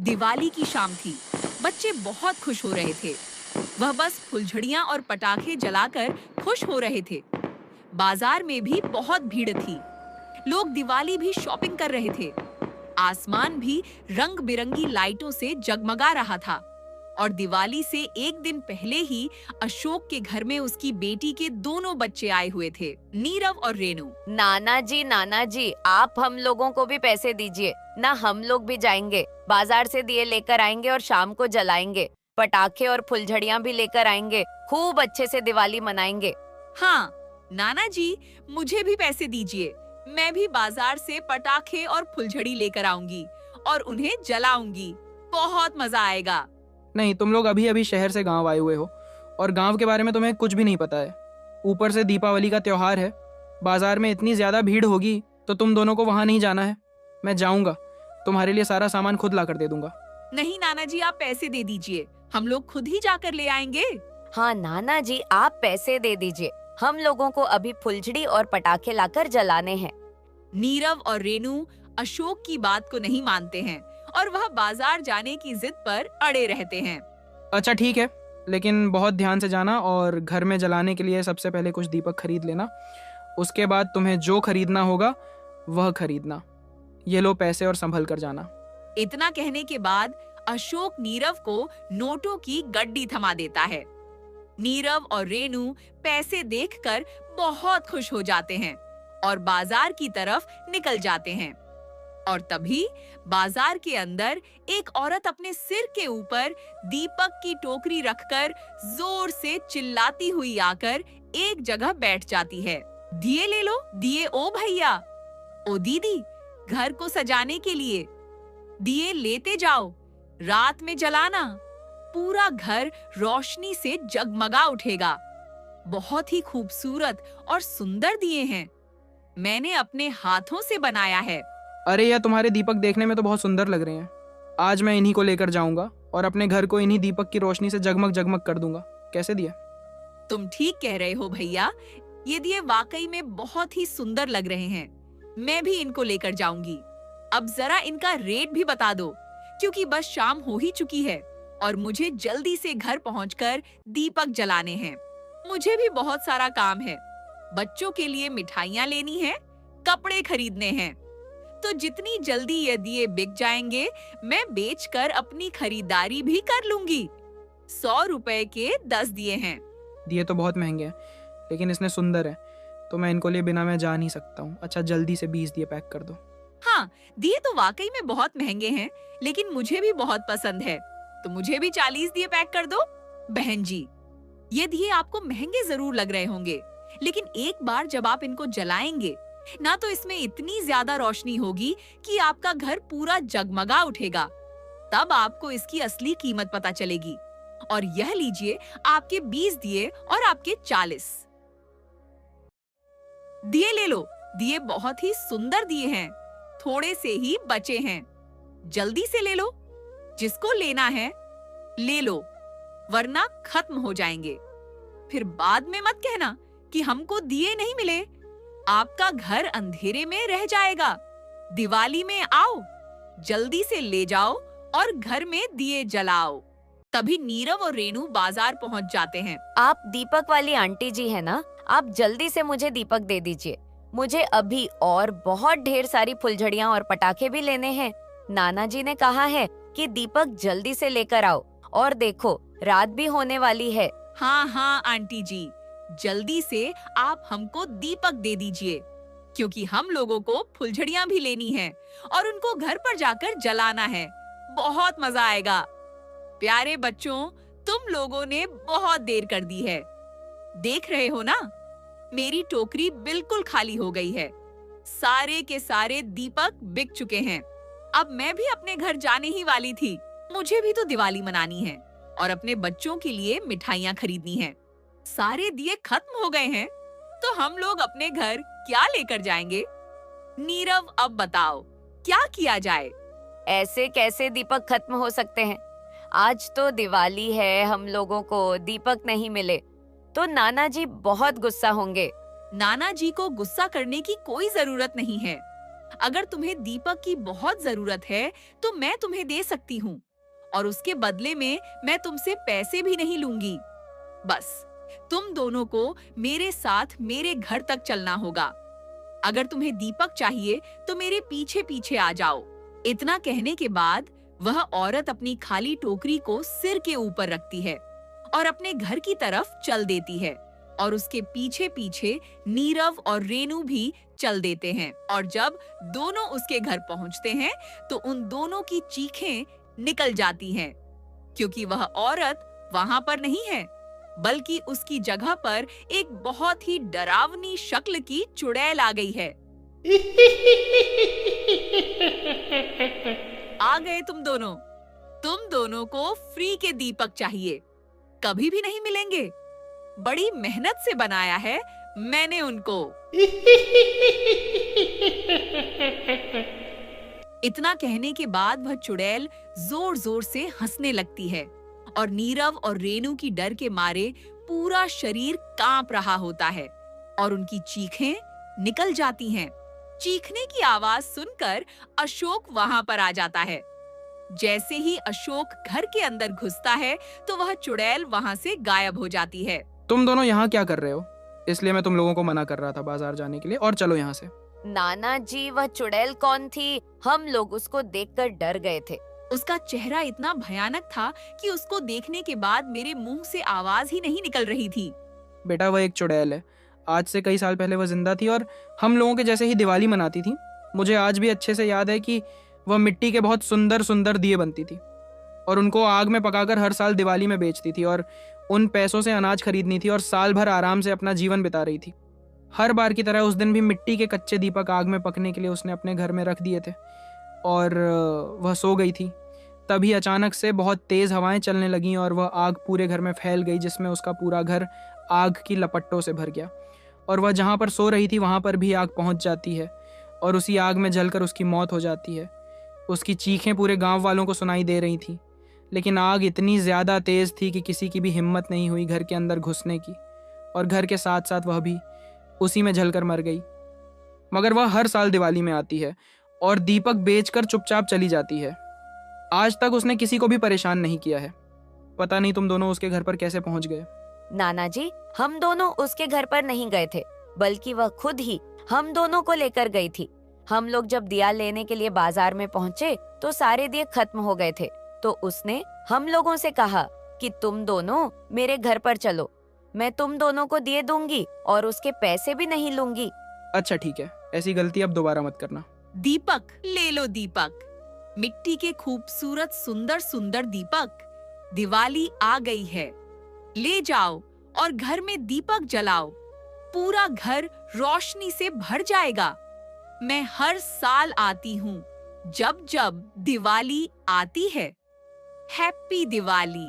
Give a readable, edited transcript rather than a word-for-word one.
दिवाली की शाम थी। बच्चे बहुत खुश हो रहे थे। वह बस फुलझड़ियां और पटाखे जलाकर खुश हो रहे थे। बाजार में भी बहुत भीड़ थी। लोग दिवाली भी शॉपिंग कर रहे थे। आसमान भी रंग बिरंगी लाइटों से जगमगा रहा था। और दिवाली से एक दिन पहले ही अशोक के घर में उसकी बेटी के दोनों बच्चे आए हुए थे, नीरव और रेनू। नाना जी, आप हम लोगों को भी पैसे दीजिए ना, हम लोग भी जाएंगे। बाजार से दिए लेकर आएंगे और शाम को जलाएंगे। पटाखे और फुलझड़ियां भी लेकर आएंगे। खूब अच्छे से दिवाली मनाएंगे। हाँ नाना जी, मुझे भी पैसे दीजिए। मैं भी बाजार से पटाखे और फुलझड़ी लेकर आऊंगी और उन्हें जलाऊंगी। बहुत मजा आएगा। नहीं, तुम लोग अभी अभी शहर से गांव आए हुए हो और गांव के बारे में तुम्हें कुछ भी नहीं पता है। ऊपर से दीपावली का त्योहार है। बाजार में इतनी ज़्यादा भीड़ होगी तो तुम दोनों को वहाँ नहीं जाना है। मैं जाऊँगा, तुम्हारे लिए सारा सामान खुद ला कर दे दूंगा। नहीं नाना जी, आप पैसे दे दीजिए, हम लोग खुद ही जाकर ले आएंगे। हाँ नाना जी, आप पैसे दे दीजिए। हम लोगों को अभी फुलझड़ी और पटाखे लाकर जलाने हैं। नीरव और रेनू अशोक की बात को नहीं मानते हैं और वह बाजार जाने की जिद पर अड़े रहते हैं। अच्छा ठीक है, लेकिन बहुत ध्यान से जाना और घर में जलाने के लिए सबसे पहले कुछ दीपक खरीद लेना। उसके बाद तुम्हें जो खरीदना होगा वह खरीदना। ये लो पैसे और संभल कर जाना। इतना कहने के बाद अशोक नीरव को नोटों की गड्डी थमा देता है। नीरव और रेनू पैसे देखकर बहुत खुश हो जाते हैं और बाजार की तरफ निकल जाते हैं। और तभी बाजार के अंदर एक औरत अपने सिर के ऊपर दीपक की टोकरी रखकर जोर से चिल्लाती हुई आकर एक जगह बैठ जाती है। दिए ले लो, दिए ओ भैया, ओ दीदी, घर को सजाने के लिए दिए लेते जाओ, रात में जलाना, पूरा घर रोशनी से जगमगा उठेगा। बहुत ही खूबसूरत और सुंदर दिए हैं, मैंने अपने हाथों से बनाया है। अरे यह तुम्हारे दीपक देखने में तो बहुत सुंदर लग रहे हैं। आज मैं इन्हीं को लेकर जाऊंगा और अपने घर को इन्हीं दीपक की रोशनी से जगमग जगमग कर दूंगा। कैसे दिया? तुम ठीक कह रहे हो भैया, ये दिए वाकई में बहुत ही सुंदर लग रहे हैं। मैं भी इनको लेकर जाऊंगी। अब जरा इनका रेट भी बता दो, क्योंकि बस शाम हो ही चुकी है और मुझे जल्दी से घर पहुंचकर दीपक जलाने हैं। मुझे भी बहुत सारा काम है। बच्चों के लिए मिठाइयां लेनी है, कपड़े खरीदने हैं। तो जितनी जल्दी ये दिए बिक जाएंगे, मैं बेचकर अपनी खरीदारी भी कर लूंगी। 100 रुपए के 10 दिए हैं। दिए तो बहुत महंगे हैं, लेकिन इसने सुंदर है तो मैं इनको लिए बिना मैं जा नहीं सकता हूँ। अच्छा जल्दी से 20 दिए पैक कर दो। हाँ, दिए तो वाकई में बहुत महंगे हैं, लेकिन मुझे भी बहुत पसंद है, तो मुझे भी 40 दिए पैक कर दो। बहन जी, ये दिए आपको महंगे जरूर लग रहे होंगे, लेकिन एक बार जब आप इनको जलाएंगे ना, तो इसमें इतनी ज्यादा रोशनी होगी कि आपका घर पूरा जगमगा उठेगा। तब आपको इसकी असली कीमत पता चलेगी। और यह लीजिए आपके 20 दिए और आपके 40 दिए ले लो। दिए बहुत ही सुंदर दिए हैं, थोड़े से ही बचे हैं, जल्दी से ले लो। जिसको लेना है ले लो, वरना खत्म हो जाएंगे। फिर बाद में मत कहना कि हमको दिए नहीं मिले। आपका घर अंधेरे में रह जाएगा। दिवाली में आओ, जल्दी से ले जाओ और घर में दिए जलाओ। तभी नीरव और रेनू बाजार पहुंच जाते हैं। आप दीपक वाली आंटी जी है ना? आप जल्दी से मुझे दीपक दे दीजिए। मुझे अभी और बहुत ढेर सारी फुलझड़ियां और पटाखे भी लेने हैं। नाना जी ने कहा है कि दीपक जल्दी से लेकर आओ, और देखो रात भी होने वाली है। हाँ हाँ आंटी जी, जल्दी से आप हमको दीपक दे दीजिए, क्योंकि हम लोगों को फुलझड़ियां भी लेनी है और उनको घर पर जाकर जलाना है। बहुत मजा आएगा। प्यारे बच्चों, तुम लोगों ने बहुत देर कर दी है। देख रहे हो ना, मेरी टोकरी बिल्कुल खाली हो गई है। सारे के सारे दीपक बिक चुके हैं। अब मैं भी अपने घर जाने ही वाली थी। मुझे भी तो दिवाली मनानी है और अपने बच्चों के लिए मिठाइयां खरीदनी है। सारे दिए खत्म हो गए हैं, तो हम लोग अपने घर क्या लेकर जाएंगे? नीरव, अब बताओ क्या किया जाए? ऐसे कैसे दीपक खत्म हो सकते हैं? आज तो दिवाली है, हम लोगों को दीपक नहीं मिले तो नाना जी बहुत गुस्सा होंगे। नाना जी को गुस्सा करने की कोई जरूरत नहीं है। अगर तुम्हें दीपक की बहुत जरूरत है तो मैं तुम्हें दे सकती हूँ और उसके बदले में मैं तुमसे पैसे भी नहीं लूंगी। बस तुम दोनों को मेरे साथ मेरे घर तक चलना होगा। अगर तुम्हें दीपक चाहिए तो मेरे पीछे पीछे आ जाओ। इतना कहने के बाद वह औरत अपनी खाली टोकरी को सिर के ऊपर रखती है और अपने घर की तरफ चल देती है और उसके पीछे पीछे नीरव और रेनू भी चल देते हैं। और जब दोनों उसके घर पहुंचते हैं तो उन दोनों की चीखें निकल जाती हैं, क्योंकि वह औरत वहां पर नहीं है, बल्कि उसकी जगह पर एक बहुत ही डरावनी शक्ल की चुड़ैल आ गई है। आ गए तुम दोनों को फ्री के दीपक चाहिए, कभी भी नहीं मिलेंगे। बड़ी मेहनत से बनाया है मैंने उनको। इतना कहने के बाद वह चुड़ैल जोर जोर से हंसने लगती है और नीरव और रेनू की डर के मारे पूरा शरीर कांप रहा होता है और उनकी चीखें निकल जाती हैं। चीखने की आवाज सुनकर अशोक वहां पर आ जाता है। जैसे ही अशोक घर के अंदर घुसता है तो वह चुड़ैल वहां से गायब हो जाती है। तुम दोनों यहाँ क्या कर रहे हो? इसलिए मैं तुम लोगों को मना कर रहा था बाजार जाने के लिए, और चलो यहाँ से। नाना जी, वह चुड़ैल कौन थी? हम लोग उसको देखकर डर गए थे। उसका चेहरा इतना भयानक था कि उसको देखने के बाद मेरे मुंह से आवाज ही नहीं निकल रही थी। बेटा, वह एक चुड़ैल है। आज से कई साल पहले वह जिंदा थी और हम लोगों के जैसे ही दिवाली मनाती थी। मुझे आज भी अच्छे से याद है कि वह मिट्टी के बहुत सुंदर सुंदर दिए बनती थी और उनको आग में पकाकर हर साल दिवाली में बेचती थी और उन पैसों से अनाज खरीदनी थी और साल भर आराम से अपना जीवन बिता रही थी। हर बार की तरह उस दिन भी मिट्टी के कच्चे दीपक आग में पकने के लिए उसने अपने घर में रख दिए थे और वह सो गई थी। तभी अचानक से बहुत तेज हवाएं चलने लगीं और वह आग पूरे घर में फैल गई, जिसमें उसका पूरा घर आग की लपटों से भर गया और वह जहाँ पर सो रही थी वहाँ पर भी आग पहुँच जाती है और उसी आग में जलकर उसकी मौत हो जाती है। उसकी चीखें पूरे गांव वालों को सुनाई दे रही थी, लेकिन आग इतनी ज़्यादा तेज़ थी कि किसी की भी हिम्मत नहीं हुई घर के अंदर घुसने की और घर के साथ साथ वह भी उसी में जलकर मर गई। मगर वह हर साल दिवाली में आती है और दीपक बेचकर चुपचाप चली जाती है। आज तक उसने किसी को भी परेशान नहीं किया है। पता नहीं तुम दोनों उसके घर पर कैसे पहुंच गए। नाना जी, हम दोनों उसके घर पर नहीं गए थे, बल्कि वह खुद ही हम दोनों को लेकर गई थी। हम लोग जब दिया लेने के लिए बाजार में पहुँचे तो सारे दिए खत्म हो गए थे, तो उसने हम लोगों से कहा कि तुम दोनों मेरे घर पर चलो, मैं तुम दोनों को दिए दूंगी और उसके पैसे भी नहीं लूंगी। अच्छा ठीक है, ऐसी गलती अब दोबारा मत करना। दीपक ले लो दीपक, मिट्टी के खूबसूरत सुंदर सुंदर दीपक। दिवाली आ गई है, ले जाओ और घर में दीपक जलाओ। पूरा घर रोशनी से भर जाएगा। मैं हर साल आती हूँ जब जब दिवाली आती है। हैप्पी दिवाली।